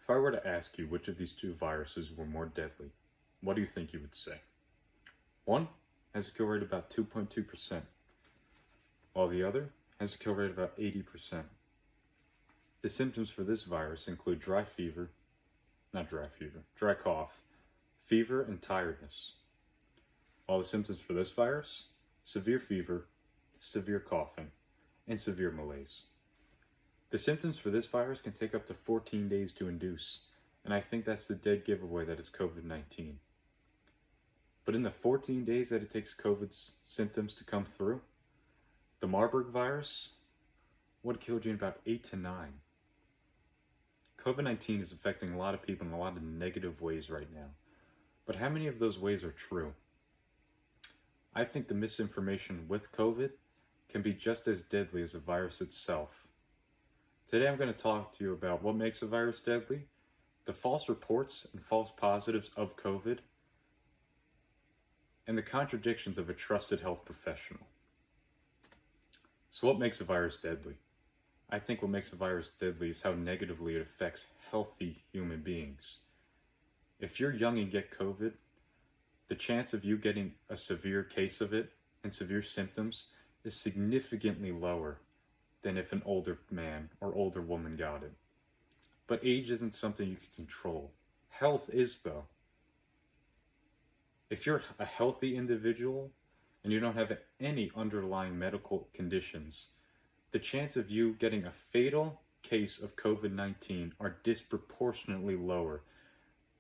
If I were to ask you which of these two viruses were more deadly, what do you think you would say? One has a kill rate about 2.2%, while the other has a kill rate of about 80%. The symptoms for this virus include dry cough, fever, and tiredness. While the symptoms for this virus, severe fever, severe coughing, and severe malaise. The symptoms for this virus can take up to 14 days to induce, and I think that's the dead giveaway that it's COVID-19. But in the 14 days that it takes COVID's symptoms to come through, the Marburg virus would have killed you in about 8 to 9. COVID-19 is affecting a lot of people in a lot of negative ways right now. But how many of those ways are true? I think the misinformation with COVID can be just as deadly as the virus itself. Today I'm going to talk to you about what makes a virus deadly, the false reports and false positives of COVID, and the contradictions of a trusted health professional. So what makes a virus deadly? I think what makes a virus deadly is how negatively it affects healthy human beings. If you're young and get COVID, the chance of you getting a severe case of it and severe symptoms is significantly lower than if an older man or older woman got it. But age isn't something you can control. Health is, though. If you're a healthy individual and you don't have any underlying medical conditions, the chance of you getting a fatal case of COVID-19 are disproportionately lower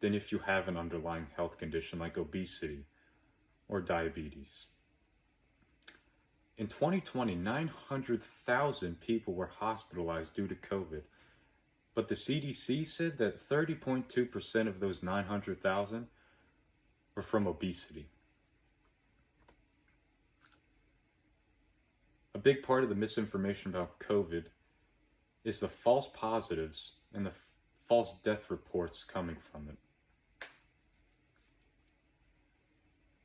than if you have an underlying health condition like obesity or diabetes. In 2020, 900,000 people were hospitalized due to COVID, but the CDC said that 30.2% of those 900,000 were from obesity. A big part of the misinformation about COVID is the false positives and the false death reports coming from it.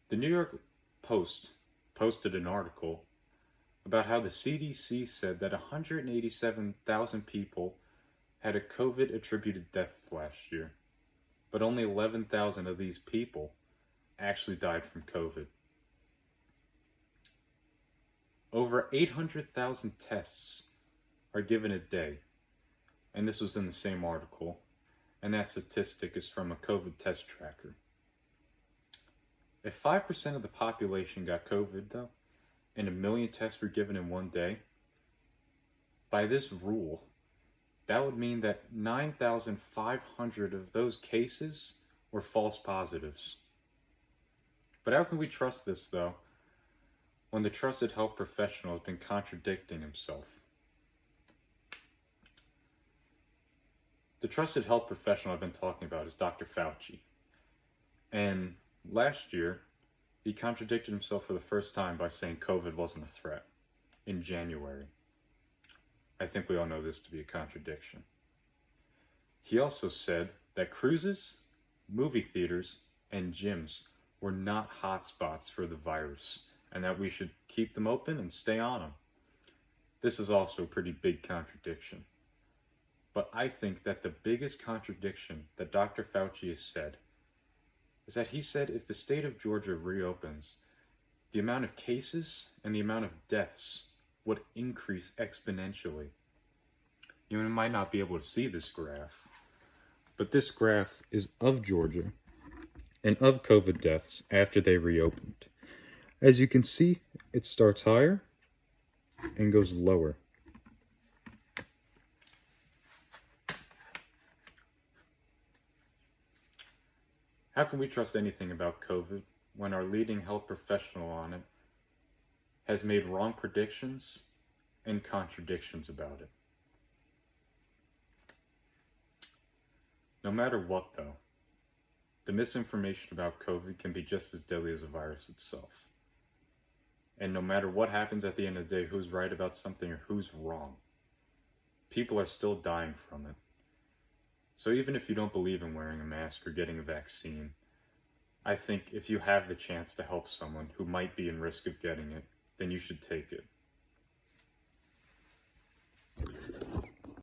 The New York Post posted an article about how the CDC said that 187,000 people had a COVID-attributed death last year, but only 11,000 of these people actually died from COVID. Over 800,000 tests are given a day, and this was in the same article, and that statistic is from a COVID test tracker. If 5% of the population got COVID, though, and 1 million tests were given in one day, by this rule, that would mean that 9,500 of those cases were false positives. But how can we trust this, though, when the trusted health professional has been contradicting himself? The trusted health professional I've been talking about is Dr. Fauci. And last year, he contradicted himself for the first time by saying COVID wasn't a threat in January. I think we all know this to be a contradiction. He also said that cruises, movie theaters, and gyms were not hotspots for the virus, and that we should keep them open and stay on them. This is also a pretty big contradiction. But I think that the biggest contradiction that Dr. Fauci has said is that he said if the state of Georgia reopens, the amount of cases and the amount of deaths would increase exponentially. You might not be able to see this graph, but this graph is of Georgia and of COVID deaths after they reopened. As you can see, it starts higher and goes lower. How can we trust anything about COVID when our leading health professional on it has made wrong predictions and contradictions about it? No matter what, though, the misinformation about COVID can be just as deadly as the virus itself. And no matter what happens at the end of the day, who's right about something or who's wrong, people are still dying from it. So even if you don't believe in wearing a mask or getting a vaccine, I think if you have the chance to help someone who might be in risk of getting it, then you should take it.